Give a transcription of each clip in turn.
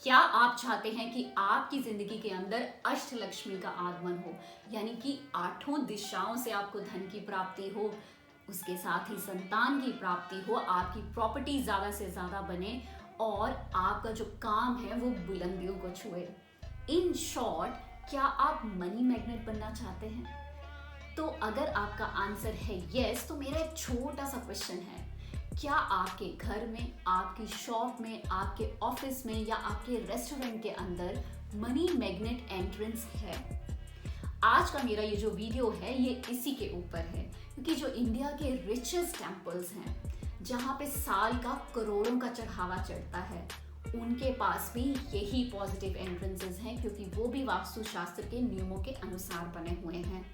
क्या आप चाहते हैं कि आपकी जिंदगी के अंदर अष्टलक्ष्मी का आगमन हो, यानी कि आठों दिशाओं से आपको धन की प्राप्ति हो, उसके साथ ही संतान की प्राप्ति हो, आपकी प्रॉपर्टी ज्यादा से ज्यादा बने और आपका जो काम है वो बुलंदियों को छुए। इन शॉर्ट, क्या आप मनी मैग्नेट बनना चाहते हैं? तो अगर आपका आंसर है यस, तो मेरा एक छोटा सा क्वेश्चन है, क्या आपके घर में, आपकी शॉप में, आपके ऑफिस में या आपके रेस्टोरेंट के अंदर मनी मैग्नेट एंट्रेंस है? आज का मेरा ये जो वीडियो है ये इसी के ऊपर है, क्योंकि जो इंडिया के रिचेस्ट टेम्पल्स हैं, जहाँ पे साल का करोड़ों का चढ़ावा चढ़ता है, उनके पास भी यही पॉजिटिव एंट्रेंसेस हैं, क्योंकि वो भी वास्तुशास्त्र के नियमों के अनुसार बने हुए हैं।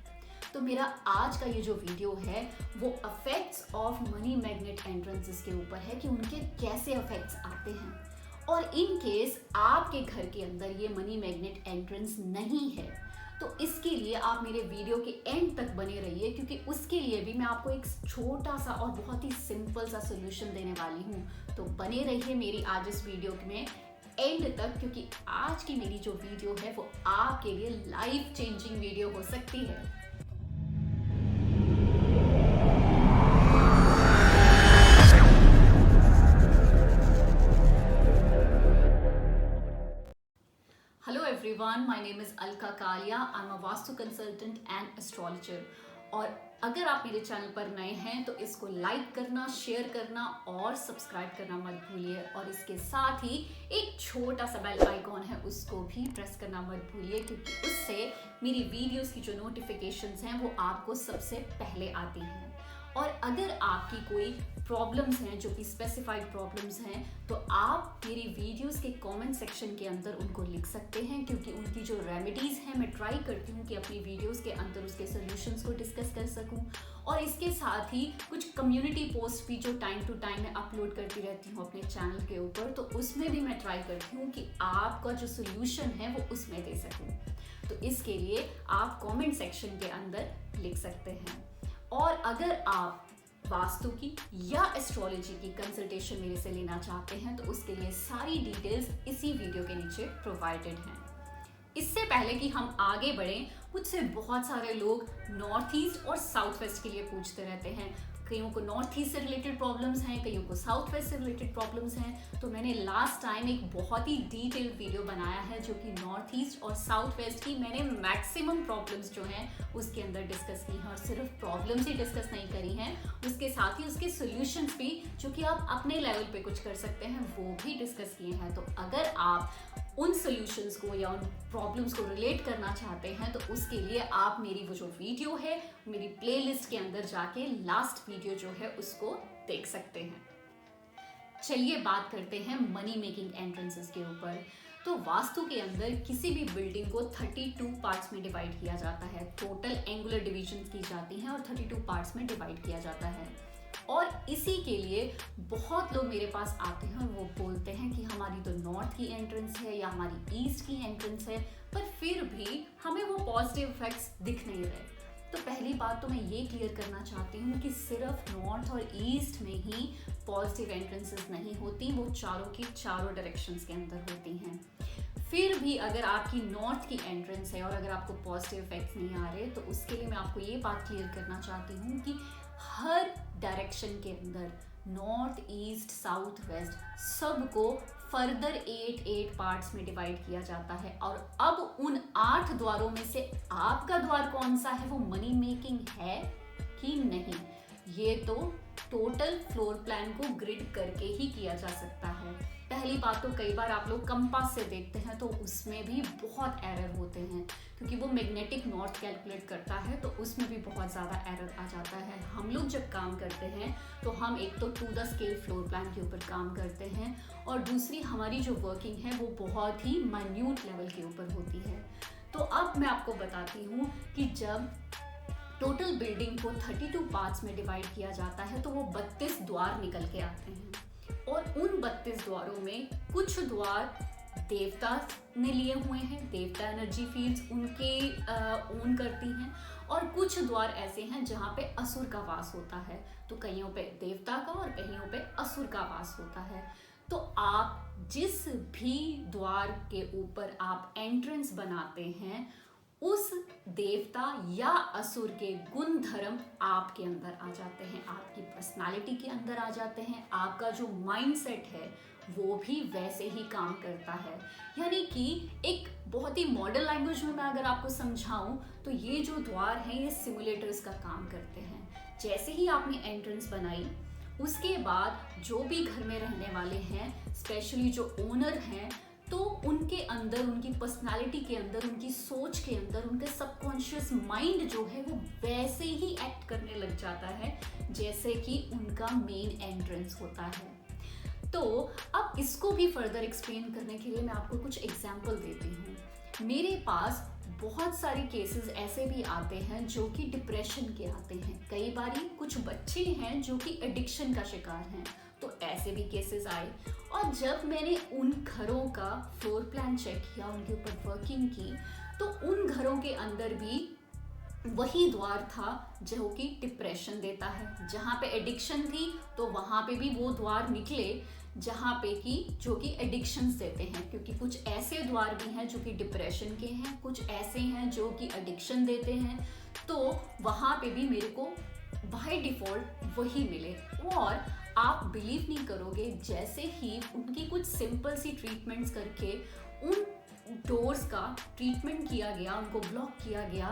तो मेरा आज का ये जो वीडियो है वो effects of money magnet entrances के ऊपर है कि उनके कैसे इफेक्ट्स आते हैं। और इन केस आपके घर के अंदर ये मनी मैग्नेट एंट्रेंस नहीं है, तो इसके लिए आप मेरे वीडियो के एंड तक बने रहिए, क्योंकि उसके लिए भी मैं आपको एक छोटा सा और बहुत ही सिंपल सा सोल्यूशन देने वाली हूँ। तो बने रहिए मेरी आज इस वीडियो में एंड तक, क्योंकि आज की मेरी जो वीडियो है वो आपके लिए लाइफ चेंजिंग वीडियो हो सकती है। Hello everyone, my name is Alka Kalia. I am a vastu consultant and astrologer. और अगर आप मेरे चैनल पर नए हैं तो इसको लाइक करना, शेयर करना और सब्सक्राइब करना मत भूलिए। और इसके साथ ही एक छोटा सा बेल आइकॉन है, उसको भी प्रेस करना मत भूलिए, क्योंकि उससे मेरी वीडियोस की जो नोटिफिकेशंस हैं वो आपको सबसे पहले आती हैं। और अगर आपकी कोई प्रॉब्लम्स हैं जो कि स्पेसिफाइड प्रॉब्लम्स हैं, तो आप मेरी वीडियोस के कमेंट सेक्शन के अंदर उनको लिख सकते हैं, क्योंकि उनकी जो रेमेडीज हैं मैं ट्राई करती हूँ कि अपनी वीडियोस के अंदर उसके सॉल्यूशंस को डिस्कस कर सकूँ। और इसके साथ ही कुछ कम्युनिटी पोस्ट भी जो टाइम टू टाइम मैं अपलोड करती रहती हूँ अपने चैनल के ऊपर, तो उसमें भी मैं ट्राई करती हूँ कि आपका जो सोल्यूशन है वो उसमें दे सकूँ। तो इसके लिए आप कमेंट सेक्शन के अंदर लिख सकते हैं। और अगर आप वास्तु की या एस्ट्रोलॉजी की कंसल्टेशन मेरे से लेना चाहते हैं, तो उसके लिए सारी डिटेल्स इसी वीडियो के नीचे प्रोवाइडेड हैं। इससे पहले कि हम आगे बढ़ें, मुझसे बहुत सारे लोग नॉर्थ ईस्ट और साउथ वेस्ट के लिए पूछते रहते हैं। कईयों को नॉर्थ ईस्ट से रिलेटेड प्रॉब्लम्स हैं, कईयों को साउथ वेस्ट से रिलेटेड प्रॉब्लम्स हैं। तो मैंने लास्ट टाइम एक बहुत ही डिटेल्ड वीडियो बनाया है, जो कि नॉर्थ ईस्ट और साउथ वेस्ट की मैंने मैक्सिमम प्रॉब्लम्स जो हैं उसके अंदर डिस्कस की हैं। और सिर्फ प्रॉब्लम्स ही डिस्कस नहीं करी हैं, उसके साथ ही उसके सोल्यूशंस भी, जो कि आप अपने लेवल पे कुछ कर सकते हैं, वो भी डिस्कस किए हैं। तो अगर आप उन सॉल्यूशंस को या उन प्रॉब्लम्स को रिलेट करना चाहते हैं, तो उसके लिए आप मेरी वो जो वीडियो है मेरी प्लेलिस्ट के अंदर जाके लास्ट वीडियो जो है उसको देख सकते हैं। चलिए बात करते हैं मनी मेकिंग एंट्रेंसेस के ऊपर। तो वास्तु के अंदर किसी भी बिल्डिंग को 32 पार्ट्स में डिवाइड किया जाता है। टोटल एंगुलर डिविजन की जाती हैं और 32 पार्ट्स में डिवाइड किया जाता है। और इसी के लिए बहुत लोग मेरे पास आते हैं और वो बोलते हैं कि हमारी तो नॉर्थ की एंट्रेंस है या हमारी ईस्ट की एंट्रेंस है, पर फिर भी हमें वो पॉजिटिव इफेक्ट्स दिख नहीं रहे। तो पहली बात तो मैं ये क्लियर करना चाहती हूँ कि सिर्फ नॉर्थ और ईस्ट में ही पॉजिटिव एंट्रेंसेस नहीं होती, वो चारों की चारों डायरेक्शंस के अंदर होती हैं। फिर भी अगर आपकी नॉर्थ की एंट्रेंस है और अगर आपको पॉजिटिव इफेक्ट्स नहीं आ रहे, तो उसके लिए मैं आपको ये बात क्लियर करना चाहती हूँ कि हर डायरेक्शन के अंदर नॉर्थ, ईस्ट, साउथ, वेस्ट सबको फर्दर 8 पार्ट्स में डिवाइड किया जाता है। और अब उन 8 द्वारों में से आपका द्वार कौन सा है, वो मनी मेकिंग है कि नहीं, ये तो टोटल फ्लोर प्लान को ग्रिड करके ही किया जा सकता है। पहली बात तो कई बार आप लोग कंपास से देखते हैं तो उसमें भी बहुत एरर होते हैं, क्योंकि वो मैग्नेटिक नॉर्थ कैलकुलेट करता है, तो उसमें भी बहुत ज़्यादा एरर आ जाता है। हम लोग जब काम करते हैं तो हम एक तो to the scale floor plan के ऊपर काम करते हैं, और दूसरी हमारी जो वर्किंग है वो बहुत ही माइन्यूट लेवल के ऊपर होती है। तो अब मैं आपको बताती हूँ कि जब टोटल बिल्डिंग को 32 पार्ट्स में डिवाइड किया जाता है, तो वो 32 द्वार निकल के आते हैं। और उन 32 द्वारों में कुछ द्वार देवता ने लिए हुए हैं, देवता एनर्जी फील्ड्स उनके ओन करती हैं, और कुछ द्वार ऐसे हैं जहाँ पे असुर का वास होता है। तो कईयों पे देवता का और कईयों पे असुर का वास होता है। तो आप जिस भी द्वार के ऊपर आप एंट्रेंस बनाते हैं, उस देवता या असुर के गुण धर्म आपके अंदर आ जाते हैं, आपकी पर्सनालिटी के अंदर आ जाते हैं, आपका जो माइंडसेट है वो भी वैसे ही काम करता है। यानी कि एक बहुत ही मॉडर्न लैंग्वेज में मैं अगर आपको समझाऊं तो ये जो द्वार हैं ये सिमुलेटर्स का काम करते हैं। जैसे ही आपने एंट्रेंस बनाई, उसके बाद जो भी घर में रहने वाले हैं, स्पेशली जो ओनर हैं, तो उनके अंदर, उनकी पर्सनालिटी के अंदर, उनकी सोच के अंदर, उनका सबकॉन्शियस माइंड जो है वो वैसे ही एक्ट करने लग जाता है जैसे कि उनका मेन एंट्रेंस होता है। तो अब इसको भी फर्दर एक्सप्लेन करने के लिए मैं आपको कुछ एग्जाम्पल देती हूँ। मेरे पास बहुत सारे केसेस ऐसे भी आते हैं जो कि डिप्रेशन के आते हैं। कई बारी कुछ बच्चे हैं जो कि एडिक्शन का शिकार हैं, तो ऐसे भी केसेस आए। और जब मैंने उन घरों का फ्लोर प्लान चेक किया, उनके ऊपर वर्किंग की, तो उन घरों के अंदर भी वही द्वार था जो कि डिप्रेशन देता है। जहाँ पे एडिक्शन थी तो वहाँ पे भी वो द्वार निकले जहाँ पे कि जो कि एडिक्शंस देते हैं, क्योंकि कुछ ऐसे द्वार भी हैं जो कि डिप्रेशन के हैं, कुछ ऐसे हैं जो कि एडिक्शन देते हैं, तो वहाँ पे भी मेरे को बाय डिफॉल्ट वही मिले। और आप बिलीव नहीं करोगे, जैसे ही उनकी कुछ सिंपल सी ट्रीटमेंट्स करके उन डोर्स का ट्रीटमेंट किया गया, उनको ब्लॉक किया गया,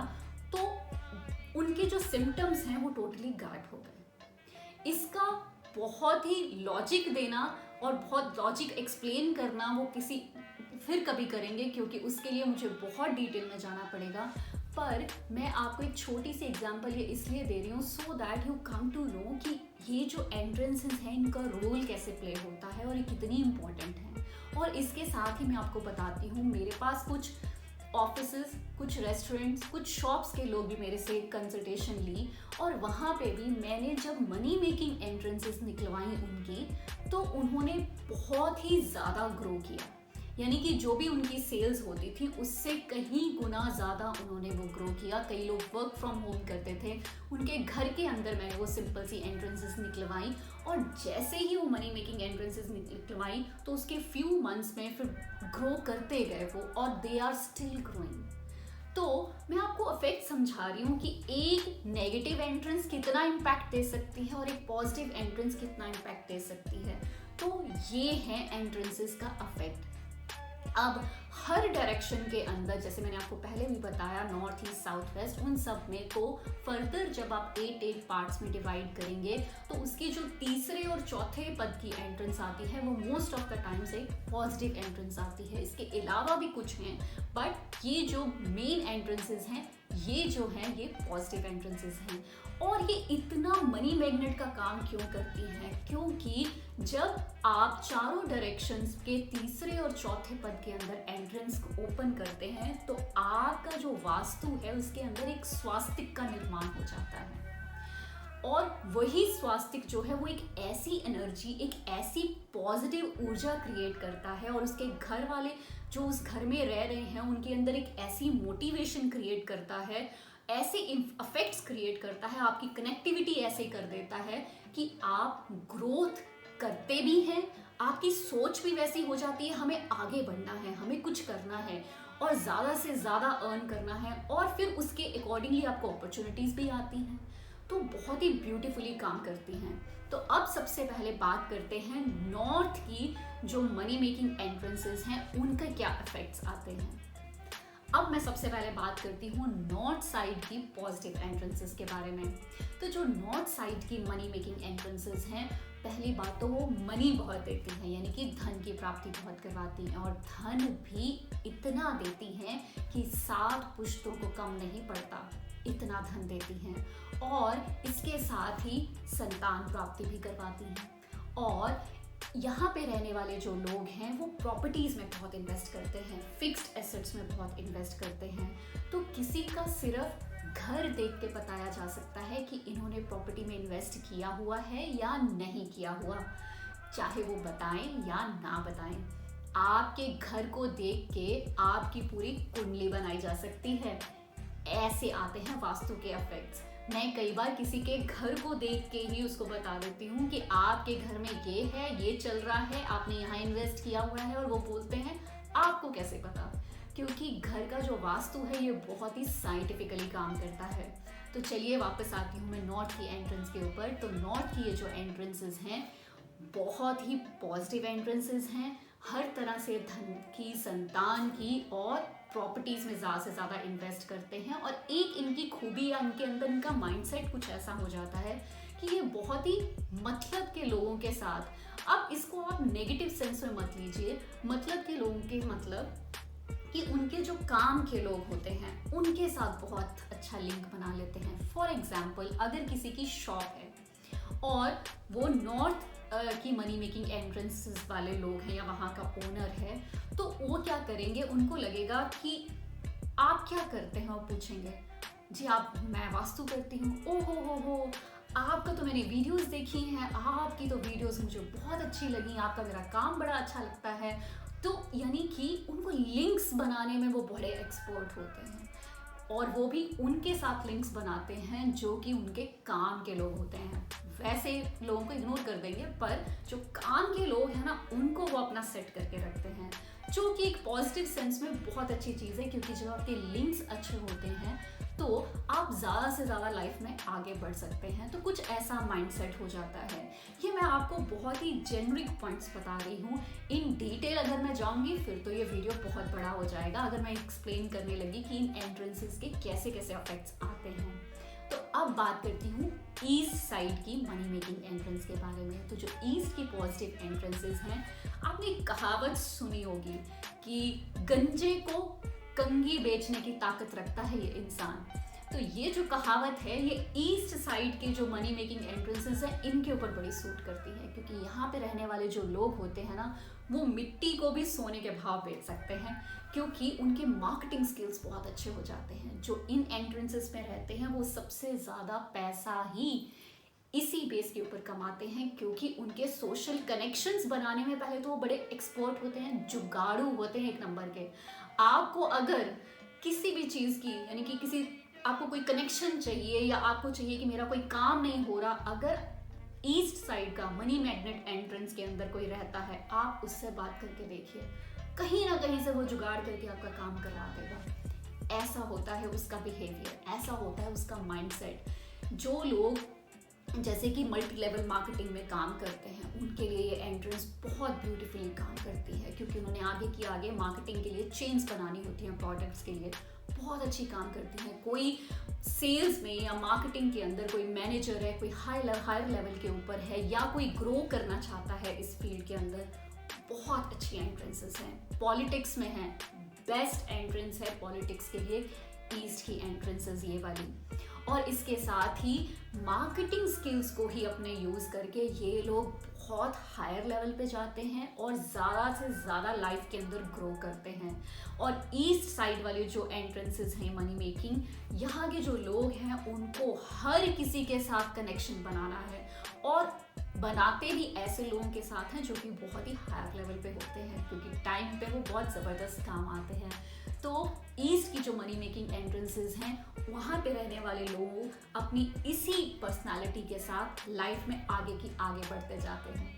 तो उनके जो सिम्टम्स हैं वो टोटली गायब हो गए। इसका बहुत ही लॉजिक देना और बहुत लॉजिक एक्सप्लेन करना वो किसी फिर कभी करेंगे, क्योंकि उसके लिए मुझे बहुत डिटेल में जाना पड़ेगा। पर मैं आपको एक छोटी सी एग्जांपल ये इसलिए दे रही हूँ so that you come to know कि ये जो एंट्रेंसेस हैं इनका रोल कैसे प्ले होता है और ये कितनी इम्पोर्टेंट है। और इसके साथ ही मैं आपको बताती हूँ, मेरे पास कुछ ऑफिसेस, कुछ रेस्टोरेंट्स, कुछ शॉप्स के लोग भी मेरे से कंसल्टेशन ली, और वहाँ पे भी मैंने जब मनी मेकिंग एंट्रेंसेस निकलवाई उनकी, तो उन्होंने बहुत ही ज़्यादा ग्रो किया। यानी कि जो भी उनकी सेल्स होती थी उससे कहीं गुना ज़्यादा उन्होंने वो ग्रो किया। कई लोग वर्क फ्रॉम होम करते थे, उनके घर के अंदर मैंने वो सिंपल सी एंट्रेंसेस निकलवाई, और जैसे ही वो मनी मेकिंग एंट्रेंसेस निकलवाई तो उसके फ्यू मंथ्स में फिर ग्रो करते गए वो, और दे आर स्टिल ग्रोइंग। तो मैं आपको इफेक्ट समझा रही हूँ कि एक नेगेटिव एंट्रेंस कितना इम्पैक्ट दे सकती है और एक पॉजिटिव एंट्रेंस कितना इम्पैक्ट दे सकती है। तो ये है एंट्रेंसेस का इफेक्ट। अब हर डायरेक्शन के अंदर, जैसे मैंने आपको पहले भी बताया, नॉर्थ ईस्ट साउथ वेस्ट, उन सब में को फर्दर जब आप 8 पार्ट्स में डिवाइड करेंगे तो उसकी जो तीसरे और चौथे पद की एंट्रेंस आती है वो मोस्ट ऑफ द टाइम्स एक पॉजिटिव एंट्रेंस आती है। इसके अलावा भी कुछ हैं, बट ये जो मेन एंट्रेंसेस हैं ये जो हैं ये पॉजिटिव एंट्रेंसेस हैं। और ये इतना मनी मैग्नेट का काम क्यों करती हैं? क्योंकि जब आप चारों डायरेक्शंस के तीसरे और चौथे पद के अंदर एंट्रेंस को ओपन करते हैं तो आपका जो वास्तु है उसके अंदर एक स्वास्तिक का निर्माण हो जाता है। और वही स्वास्तिक जो है वो एक ऐसी एनर्जी, एक ऐसी पॉजिटिव ऊर्जा क्रिएट करता है, और उसके घर वाले जो उस घर में रह रहे हैं उनके अंदर एक ऐसी मोटिवेशन क्रिएट करता है, ऐसे इफेक्ट्स क्रिएट करता है, आपकी कनेक्टिविटी ऐसे कर देता है कि आप ग्रोथ करते भी हैं, आपकी सोच भी वैसी हो जाती है, हमें आगे बढ़ना है, हमें कुछ करना है और ज़्यादा से ज़्यादा अर्न करना है, और फिर उसके अकॉर्डिंगली आपको अपॉर्चुनिटीज़ भी आती हैं। तो बहुत ही ब्यूटीफुली काम करती हैं। तो अब सबसे पहले बात करते हैं नॉर्थ की जो मनी मेकिंग एंट्रेंसेस हैं उनका क्या इफेक्ट्स आते हैं। अब मैं सबसे पहले बात करती हूँ नॉर्थ साइड की पॉजिटिव एंट्रेंसेस के बारे में। तो जो नॉर्थ साइड की मनी मेकिंग एंट्रेंसेस हैं, पहली बात तो वो मनी बहुत देती हैं, यानी कि धन की प्राप्ति बहुत करवाती हैं, और धन भी इतना देती हैं कि 7 पुश्तों को कम नहीं पड़ता, इतना धन देती हैं। और इसके साथ ही संतान प्राप्ति भी करवाती हैं। और यहाँ पे रहने वाले जो लोग हैं वो प्रॉपर्टीज़ में बहुत इन्वेस्ट करते हैं, फिक्स्ड एसेट्स में बहुत इन्वेस्ट करते हैं। तो किसी का सिर्फ घर देख के बताया जा सकता है कि इन्होंने प्रॉपर्टी में इन्वेस्ट किया हुआ है या नहीं किया हुआ, चाहे वो बताएं या ना बताएं। आपके घर को देख के आपकी पूरी कुंडली बनाई जा सकती है। ऐसे आते हैं वास्तु के इफेक्ट्स। मैं कई बार किसी के घर को देख के ही उसको बता देती हूँ कि आपके घर में ये है, ये चल रहा है, आपने यहाँ इन्वेस्ट किया हुआ है, और वो बोलते हैं आपको कैसे पता? क्योंकि घर का जो वास्तु है ये बहुत ही साइंटिफिकली काम करता है। तो चलिए वापस आती हूँ मैं नॉर्थ की एंट्रेंस के ऊपर। तो नॉर्थ की ये जो एंट्रेंसेस हैं बहुत ही पॉजिटिव एंट्रेंसेस हैं, हर तरह से धन की, संतान की और प्रॉपर्टीज में ज़्यादा से ज़्यादा इन्वेस्ट करते हैं। और एक इनकी खूबी या इनके अंदर इनका माइंडसेट कुछ ऐसा हो जाता है कि ये बहुत ही मतलब के लोगों के साथ, अब इसको आप नेगेटिव सेंस में मत लीजिए, मतलब के लोगों के मतलब कि उनके जो काम के लोग होते हैं उनके साथ बहुत अच्छा लिंक बना लेते हैं। फॉर एग्जाम्पल, अगर किसी की शॉप है और वो नॉर्थ की मनी मेकिंग एंट्रेंसेस वाले लोग हैं या वहाँ का ओनर है, तो वो क्या करेंगे, उनको लगेगा कि आप क्या करते हैं, और पूछेंगे जी मैं वास्तु करती हूँ। ओ हो, आपका तो मैंने वीडियोस देखी हैं, आपकी तो वीडियोस मुझे बहुत अच्छी लगी, आपका मेरा काम बड़ा अच्छा लगता है। तो यानी कि उनको लिंक्स बनाने में वो बड़े एक्सपर्ट होते हैं, और वो भी उनके साथ लिंक्स बनाते हैं जो कि उनके काम के लोग होते हैं। वैसे लोगों को इग्नोर कर देंगे, पर जो काम के लोग हैं ना, उनको वो अपना सेट करके रखते हैं, जो कि एक पॉजिटिव सेंस में बहुत अच्छी चीज़ है। क्योंकि जब आपके लिंक्स अच्छे होते हैं तो आप ज़्यादा से ज़्यादा लाइफ में आगे बढ़ सकते हैं। तो कुछ ऐसा माइंडसेट हो जाता है। ये मैं आपको बहुत ही जेनरिक पॉइंट्स बता रही हूँ। इन डिटेल अगर मैं जाऊँगी फिर तो ये वीडियो बहुत बड़ा हो जाएगा, अगर मैं एक्सप्लेन करने लगी कि इन एंट्रेंसेस के कैसे कैसे इफेक्ट्स आते हैं। तो अब बात करती हूँ ईस्ट साइड की मनी मेकिंग एंट्रेंस के बारे में। तो जो ईस्ट की पॉजिटिव एंट्रेंसेस हैं, आपने एक कहावत सुनी होगी कि गंजे को कंघी बेचने की ताकत रखता है ये इंसान। तो ये जो कहावत है ये ईस्ट साइड के जो मनी मेकिंग एंट्रेंसेस हैं इनके ऊपर बड़ी सूट करती है। क्योंकि यहाँ पे रहने वाले जो लोग होते हैं ना, वो मिट्टी को भी सोने के भाव बेच सकते हैं, क्योंकि उनके मार्केटिंग स्किल्स बहुत अच्छे हो जाते हैं। जो इन एंट्रेंसेस में रहते हैं वो सबसे ज़्यादा पैसा ही इसी बेस के ऊपर कमाते हैं, क्योंकि उनके सोशल कनेक्शंस बनाने में पहले तो वो बड़े एक्सपर्ट होते हैं, जुगाड़ू होते हैं एक नंबर के। आपको अगर किसी भी चीज़ की, यानी कि किसी आपको कोई कनेक्शन चाहिए या आपको चाहिए कि मेरा कोई काम नहीं हो रहा, अगर ईस्ट साइड का मनी मैग्नेट एंट्रेंस के अंदर कोई रहता है, आप उससे बात करके देखिए, कहीं ना कहीं से वो जुगाड़ करके आपका काम करवा देगा। ऐसा होता है उसका बिहेवियर, ऐसा होता है उसका माइंडसेट। जो लोग जैसे कि मल्टी लेवल मार्केटिंग में काम करते हैं, उनके लिए ये एंट्रेंस बहुत ब्यूटीफुली काम करती है, क्योंकि उन्होंने आगे मार्केटिंग के लिए चेन्स बनानी होती हैं, प्रोडक्ट्स के लिए बहुत अच्छी काम करती हैं। कोई सेल्स में या मार्केटिंग के अंदर कोई मैनेजर है, कोई हायर लेवल के ऊपर है, या कोई ग्रो करना चाहता है इस फील्ड के अंदर, बहुत अच्छी एंट्रेंसेस हैं। पॉलिटिक्स में है, बेस्ट एंट्रेंस है पॉलिटिक्स के लिए ईस्ट की एंट्रेंसेस ये वाली। और इसके साथ ही मार्केटिंग स्किल्स को ही अपने यूज़ करके ये लोग बहुत हायर लेवल पे जाते हैं और ज़्यादा से ज़्यादा लाइफ के अंदर ग्रो करते हैं। और ईस्ट साइड वाले जो एंट्रेंसेस हैं मनी मेकिंग, यहाँ के जो लोग हैं उनको हर किसी के साथ कनेक्शन बनाना है, और बनाते भी ऐसे लोगों के साथ हैं जो कि बहुत ही हायर लेवल पे होते हैं, क्योंकि टाइम पे वो बहुत ज़बरदस्त काम आते हैं। तो ईस्ट की जो मनी मेकिंग एंट्रेंसेस हैं, वहाँ पे रहने वाले लोग अपनी इसी पर्सनालिटी के साथ लाइफ में आगे की आगे बढ़ते जाते हैं।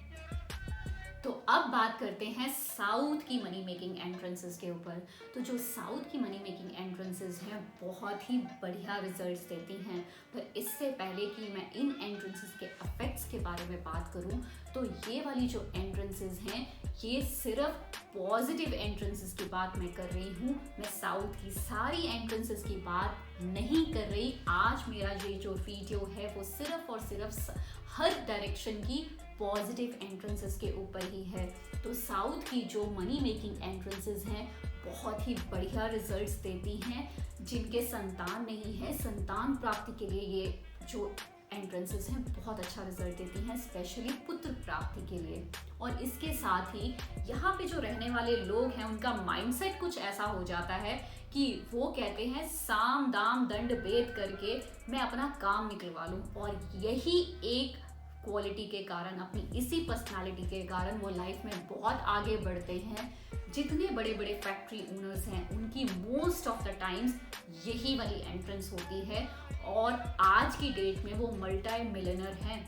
तो अब बात करते हैं साउथ की मनी मेकिंग एंट्रेंसेस के ऊपर। तो जो साउथ की मनी मेकिंग एंट्रेंसेस हैं बहुत ही बढ़िया रिजल्ट्स देती हैं। पर इससे पहले कि मैं इन एंट्रेंसेस के इफेक्ट्स के बारे में बात करूं, तो ये वाली जो एंट्रेंसेस हैं ये सिर्फ पॉजिटिव एंट्रेंसेस की बात मैं कर रही हूँ, मैं साउथ की सारी एंट्रेंसेस की बात नहीं कर रही। आज मेरा ये जो वीडियो है वो सिर्फ और सिर्फ हर डायरेक्शन की पॉजिटिव एंट्रेंसेस के ऊपर ही है। तो साउथ की जो मनी मेकिंग एंट्रेंसेस हैं बहुत ही बढ़िया रिजल्ट्स देती हैं। जिनके संतान नहीं है, संतान प्राप्ति के लिए ये जो एंट्रेंसेस हैं बहुत अच्छा रिजल्ट देती हैं, स्पेशली पुत्र प्राप्ति के लिए। और इसके साथ ही यहाँ पे जो रहने वाले लोग हैं उनका माइंडसेट कुछ ऐसा हो जाता है कि वो कहते हैं साम दाम दंड भेद करके मैं अपना काम निकलवा लूँ। और यही एक क्वालिटी के कारण, अपनी इसी पर्सनालिटी के कारण वो लाइफ में बहुत आगे बढ़ते हैं। जितने बड़े बड़े फैक्ट्री ओनर्स हैं उनकी मोस्ट ऑफ द टाइम्स यही वाली एंट्रेंस होती है। और आज की डेट में वो मल्टी मिलियनर हैं।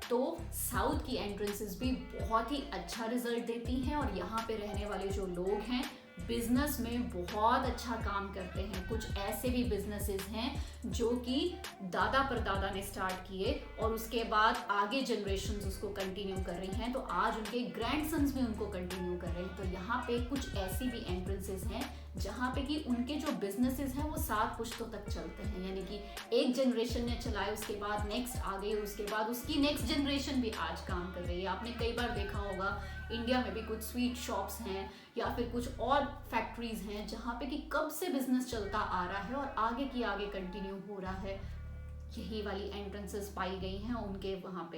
तो साउथ की एंट्रेंसेस भी बहुत ही अच्छा रिजल्ट देती हैं और यहाँ पे रहने वाले जो लोग हैं बिजनेस में बहुत अच्छा काम करते हैं। कुछ ऐसे भी बिजनेसेस हैं जो कि दादा परदादा ने स्टार्ट किए और उसके बाद आगे जनरेशन्स उसको कंटिन्यू कर रही हैं, तो आज उनके ग्रैंडसन्स भी उनको कंटिन्यू कर रहे हैं। तो यहाँ पे कुछ ऐसी भी एंट्रेंसेस हैं जहाँ पे कि उनके जो बिजनेसेस हैं वो 7 पुश्तों तक चलते हैं, यानी कि एक जनरेशन ने चलाए, उसके बाद नेक्स्ट आ गई, उसके बाद उसकी नेक्स्ट जनरेशन भी आज काम कर रही है। आपने कई बार देखा होगा इंडिया में भी कुछ स्वीट शॉप्स हैं या फिर कुछ और फैक्ट्रीज हैं जहाँ पे कि कब से बिजनेस चलता आ रहा है और आगे की आगे कंटिन्यू हो रहा है। यही वाली एंट्रेंसेस पाई गई हैं उनके वहाँ पे,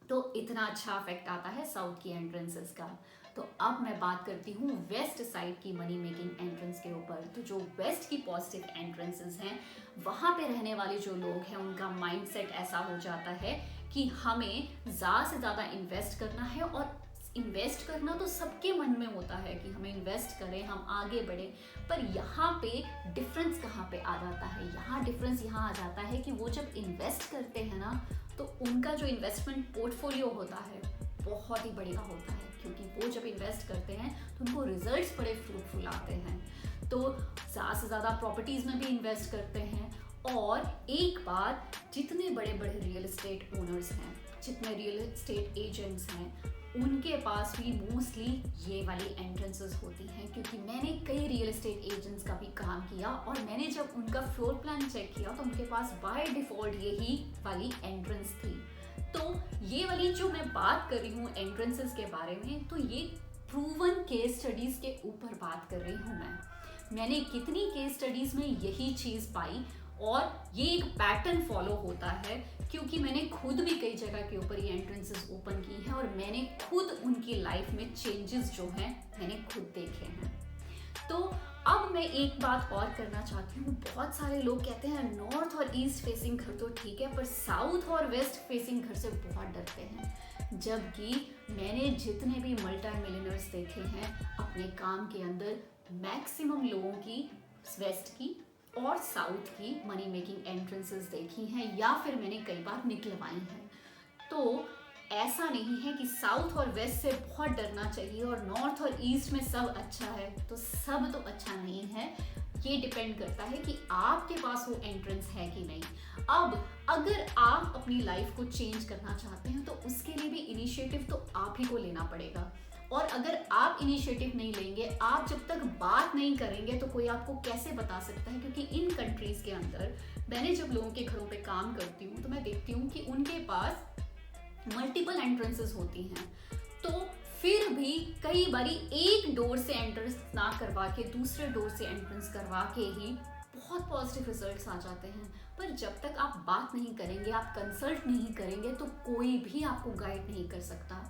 तो इतना अच्छा इफेक्ट आता है साउथ की एंट्रेंसेस का। तो अब मैं बात करती हूँ वेस्ट साइड की मनी मेकिंग एंट्रेंस के ऊपर। तो जो वेस्ट की पॉजिटिव एंट्रेंसेस हैं वहाँ पे रहने वाले जो लोग हैं उनका माइंडसेट ऐसा हो जाता है कि हमें ज़्यादा से ज़्यादा इन्वेस्ट करना है। और इन्वेस्ट करना तो सबके मन में होता है कि हमें इन्वेस्ट करें, हम आगे बढ़ें, पर यहाँ पे डिफरेंस कहाँ पे आ जाता है? यहाँ डिफरेंस यहाँ आ जाता है कि वो जब इन्वेस्ट करते हैं ना तो उनका जो इन्वेस्टमेंट पोर्टफोलियो होता है बहुत ही बढ़िया होता है, क्योंकि वो जब इन्वेस्ट करते हैं तो उनको रिजल्ट्स बड़े फ्रूटफुल आते हैं। तो ज़्यादा से ज़्यादा प्रॉपर्टीज़ में भी इन्वेस्ट करते हैं। और एक बात, जितने बड़े बड़े रियल एस्टेट ओनर्स हैं, जितने रियल एस्टेट एजेंट्स हैं, उनके पास भी मोस्टली ये वाली एंट्रेंसेस होती हैं, क्योंकि मैंने कई रियल एस्टेट एजेंट्स का भी काम किया और मैंने जब उनका फ्लोर प्लान चेक किया तो उनके पास बाय डिफॉल्ट यही वाली एंट्रेंस थी। तो ये वाली जो मैं बात कर रही हूँ एंट्रेंसेस के बारे में, तो ये प्रूवन केस स्टडीज के ऊपर बात कर रही हूँ मैंने कितनी केस स्टडीज में यही चीज़ पाई और ये एक पैटर्न फॉलो होता है, क्योंकि मैंने खुद भी कई जगह के ऊपर ये एंट्रेंसेस ओपन की हैं और मैंने खुद उनकी लाइफ में चेंजेस जो हैं मैंने खुद देखे हैं। तो अब मैं एक बात और करना चाहती हूँ। बहुत सारे लोग कहते हैं नॉर्थ और ईस्ट फेसिंग घर तो ठीक है, पर साउथ और वेस्ट फेसिंग घर से बहुत डरते हैं। जबकि मैंने जितने भी मल्टी मिलियनर्स देखे हैं अपने काम के अंदर, मैक्सिमम लोगों की वेस्ट की और साउथ की मनी मेकिंग एंट्रेंसेस देखी हैं या फिर मैंने कई बार निकलवाई हैं। तो ऐसा नहीं है कि साउथ और वेस्ट से बहुत डरना चाहिए और नॉर्थ और ईस्ट में सब अच्छा है, तो सब तो अच्छा नहीं है। ये डिपेंड करता है कि आपके पास वो एंट्रेंस है कि नहीं। अब अगर आप अपनी लाइफ को चेंज करना चाहते हैं तो उसके लिए भी इनिशिएटिव तो आप ही को लेना पड़ेगा। और अगर आप इनिशिएटिव नहीं लेंगे, आप जब तक बात नहीं करेंगे तो कोई आपको कैसे बता सकता है? क्योंकि इन कंट्रीज के अंदर मैंने जब लोगों के घरों पे काम करती हूँ तो मैं देखती हूँ कि उनके पास मल्टीपल एंट्रेंसेस होती हैं, तो फिर भी कई बारी एक डोर से एंट्रेंस ना करवा के दूसरे डोर से एंट्रेंस करवा के ही बहुत पॉजिटिव रिजल्ट्स आ जाते हैं। पर जब तक आप बात नहीं करेंगे, आप कंसल्ट नहीं करेंगे, तो कोई भी आपको गाइड नहीं कर सकता।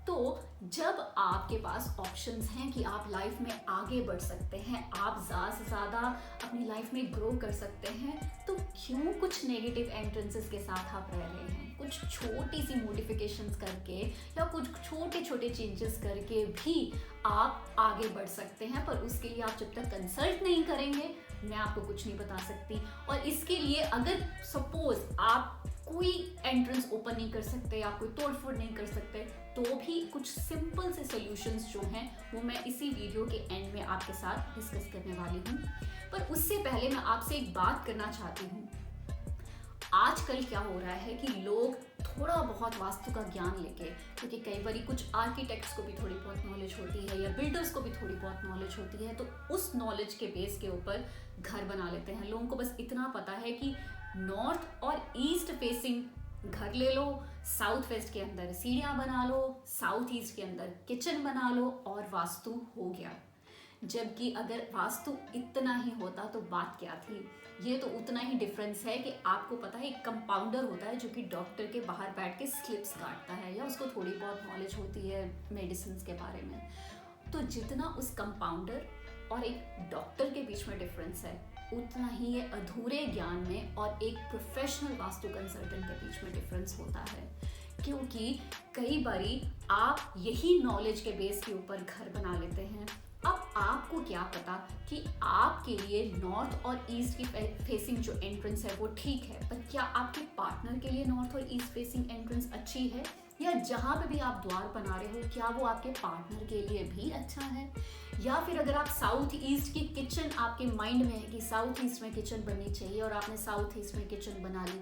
तो जब आपके पास ऑप्शंस हैं कि आप लाइफ में आगे बढ़ सकते हैं, आप ज़्यादा से ज़्यादा अपनी लाइफ में ग्रो कर सकते हैं, तो क्यों कुछ नेगेटिव एंट्रेंसेस के साथ आप रह रहे हैं? कुछ छोटी सी मॉडिफिकेशंस करके या कुछ छोटे छोटे चेंजेस करके भी आप आगे बढ़ सकते हैं। पर उसके लिए आप जब तक कंसल्ट नहीं करेंगे, मैं आपको कुछ नहीं बता सकती। और इसके लिए अगर सपोज आप कोई एंट्रेंस ओपन नहीं कर सकते, आप कोई तोड़फोड़ नहीं कर सकते, तो भी कुछ सिंपल से सॉल्यूशंस जो हैं वो मैं इसी वीडियो के एंड में आपके साथ डिस्कस करने वाली हूँ। पर उससे पहले मैं आपसे एक बात करना चाहती हूँ। आजकल क्या हो रहा है कि लोग थोड़ा बहुत वास्तु का ज्ञान लेके, क्योंकि कई बार कुछ आर्किटेक्ट्स को भी थोड़ी बहुत नॉलेज होती है या बिल्डर्स को भी थोड़ी बहुत नॉलेज होती है, तो उस नॉलेज के बेस के ऊपर घर बना लेते हैं। लोगों को बस इतना पता है कि नॉर्थ और ईस्ट फेसिंग घर ले लो, साउथ वेस्ट के अंदर सीढ़ियाँ बना लो, साउथ ईस्ट के अंदर किचन बना लो और वास्तु हो गया। जबकि अगर वास्तु इतना ही होता तो बात क्या थी? ये तो उतना ही डिफरेंस है कि आपको पता है एक कंपाउंडर होता है जो कि डॉक्टर के बाहर बैठ के स्लिप्स काटता है या उसको थोड़ी बहुत नॉलेज होती है मेडिसिन के बारे में। तो जितना उस कंपाउंडर और एक डॉक्टर के बीच में डिफरेंस है, उतना ही ये अधूरे ज्ञान में और एक प्रोफेशनल वास्तु कंसल्टेंट के बीच में डिफरेंस होता है। क्योंकि कई बारी आप यही नॉलेज के बेस के ऊपर घर बना लेते हैं। अब आपको क्या क्या पता कि आपके लिए नॉर्थ और ईस्ट की फेसिंग जो एंट्रेंस है वो ठीक है, पर क्या आपके पार्टनर के लिए नॉर्थ और ईस्ट फेसिंग एंट्रेंस अच्छी है? या जहाँ पे भी आप द्वार बना रहे हो क्या वो आपके पार्टनर के लिए भी अच्छा है? या फिर अगर आप साउथ ईस्ट की किचन आपके माइंड में है कि साउथ ईस्ट में किचन बननी चाहिए और आपने साउथ ईस्ट में किचन बना ली,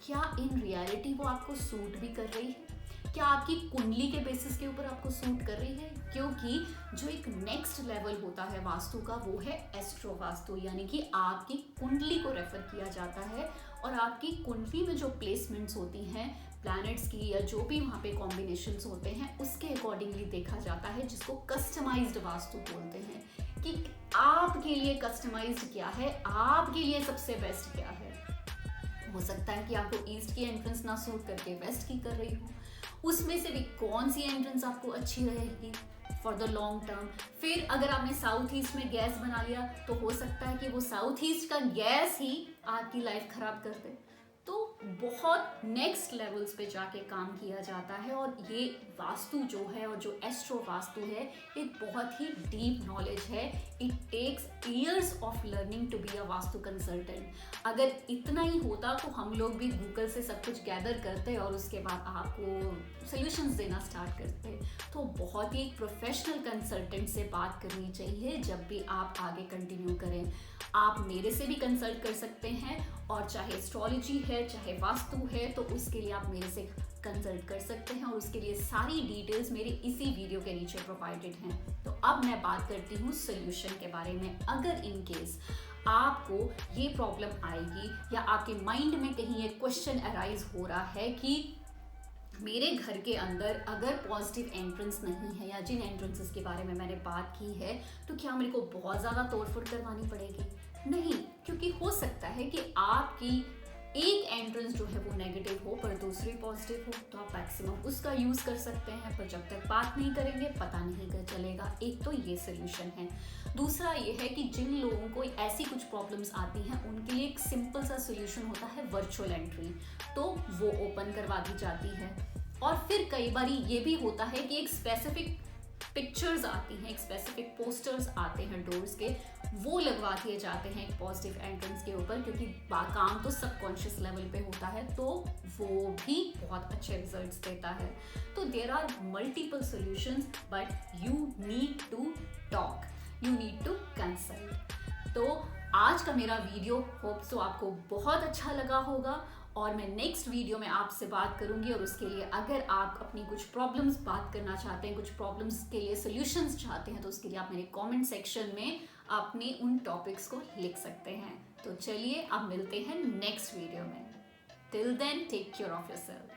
क्या इन रियलिटी वो आपको सूट भी कर रही है? क्या आपकी कुंडली के बेसिस के ऊपर आपको सूट कर रही है? क्योंकि जो एक नेक्स्ट लेवल होता है वास्तु का वो है एस्ट्रो वास्तु, यानी कि आपकी कुंडली को रेफर किया जाता है और आपकी कुंडली में जो प्लेसमेंट्स होती हैं प्लैनेट्स की या जो भी वहाँ पे कॉम्बिनेशंस होते हैं उसके अकॉर्डिंगली देखा जाता है, जिसको कस्टमाइज्ड वास्तु बोलते हैं कि आपके लिए कस्टमाइज्ड क्या है, आपके लिए सबसे बेस्ट क्या है। हो सकता है कि आपको ईस्ट की एंट्रेंस ना सूट करके वेस्ट की कर रही हो, उसमें से भी कौन सी एंट्रेंस आपको अच्छी रहेगी फॉर द लॉन्ग टर्म। फिर अगर आपने साउथ ईस्ट में गैस बना लिया तो हो सकता है कि वो साउथ ईस्ट का गैस ही आपकी लाइफ खराब कर दे। तो बहुत नेक्स्ट लेवल्स पे जाके काम किया जाता है और ये वास्तु जो है और जो एस्ट्रो वास्तु है एक बहुत ही डीप नॉलेज है। It takes years of learning to be a vastu consultant. अगर इतना ही होता तो हम लोग भी गूगल से सब कुछ गैदर करते और उसके बाद आपको सोल्यूशंस देना स्टार्ट करते। तो बहुत ही प्रोफेशनल कंसल्टेंट से बात करनी चाहिए जब भी आप आगे कंटिन्यू करें। आप मेरे से भी कंसल्ट कर सकते हैं और चाहे एस्ट्रोलॉजी है चाहे वास्तु है तो उसके लिए आप मेरे से कंसल्ट कर सकते हैं और उसके लिए सारी डिटेल्स मेरे इसी वीडियो के नीचे प्रोवाइडेड हैं। तो अब मैं बात करती हूँ सोल्यूशन के बारे में। अगर इन केस आपको ये प्रॉब्लम आएगी या आपके माइंड में कहीं ये क्वेश्चन अराइज हो रहा है कि मेरे घर के अंदर अगर पॉजिटिव एंट्रेंस नहीं है या जिन एंट्रेंसेस के बारे में मैंने बात की है तो क्या मेरे को बहुत ज़्यादा तोड़फोड़ करवानी पड़ेगी? नहीं, क्योंकि हो सकता है कि आपकी एक एंट्रेंस जो है वो नेगेटिव हो पर दूसरी पॉजिटिव हो, तो आप मैक्सिमम उसका यूज़ कर सकते हैं, पर जब तक बात नहीं करेंगे पता नहीं चलेगा। एक तो ये सोल्यूशन है। दूसरा ये है कि जिन लोगों को ऐसी कुछ प्रॉब्लम्स आती हैं उनके लिए एक सिंपल सा सोल्यूशन होता है वर्चुअल एंट्री, तो वो ओपन करवा दी जाती है। और फिर कई बार ये भी होता है कि एक स्पेसिफिक पिक्चर्स आती हैं, एक स्पेसिफिक पोस्टर्स आते हैं डोर्स के, वो लगवा दिए जाते हैं एक पॉजिटिव एंट्रेंस के ऊपर, क्योंकि काम तो सबकॉन्शियस लेवल पे होता है तो वो भी बहुत अच्छे रिजल्ट्स देता है। तो there are multiple solutions but you need to talk, you need to consult. तो आज का मेरा वीडियो होप सो आपको बहुत अच्छा लगा होगा और मैं नेक्स्ट वीडियो में आपसे बात करूंगी। और उसके लिए अगर आप अपनी कुछ प्रॉब्लम्स बात करना चाहते हैं, कुछ प्रॉब्लम्स के लिए सॉल्यूशंस चाहते हैं, तो उसके लिए आप मेरे कमेंट सेक्शन में अपने उन टॉपिक्स को लिख सकते हैं। तो चलिए अब मिलते हैं नेक्स्ट वीडियो में। Till then take care of yourself.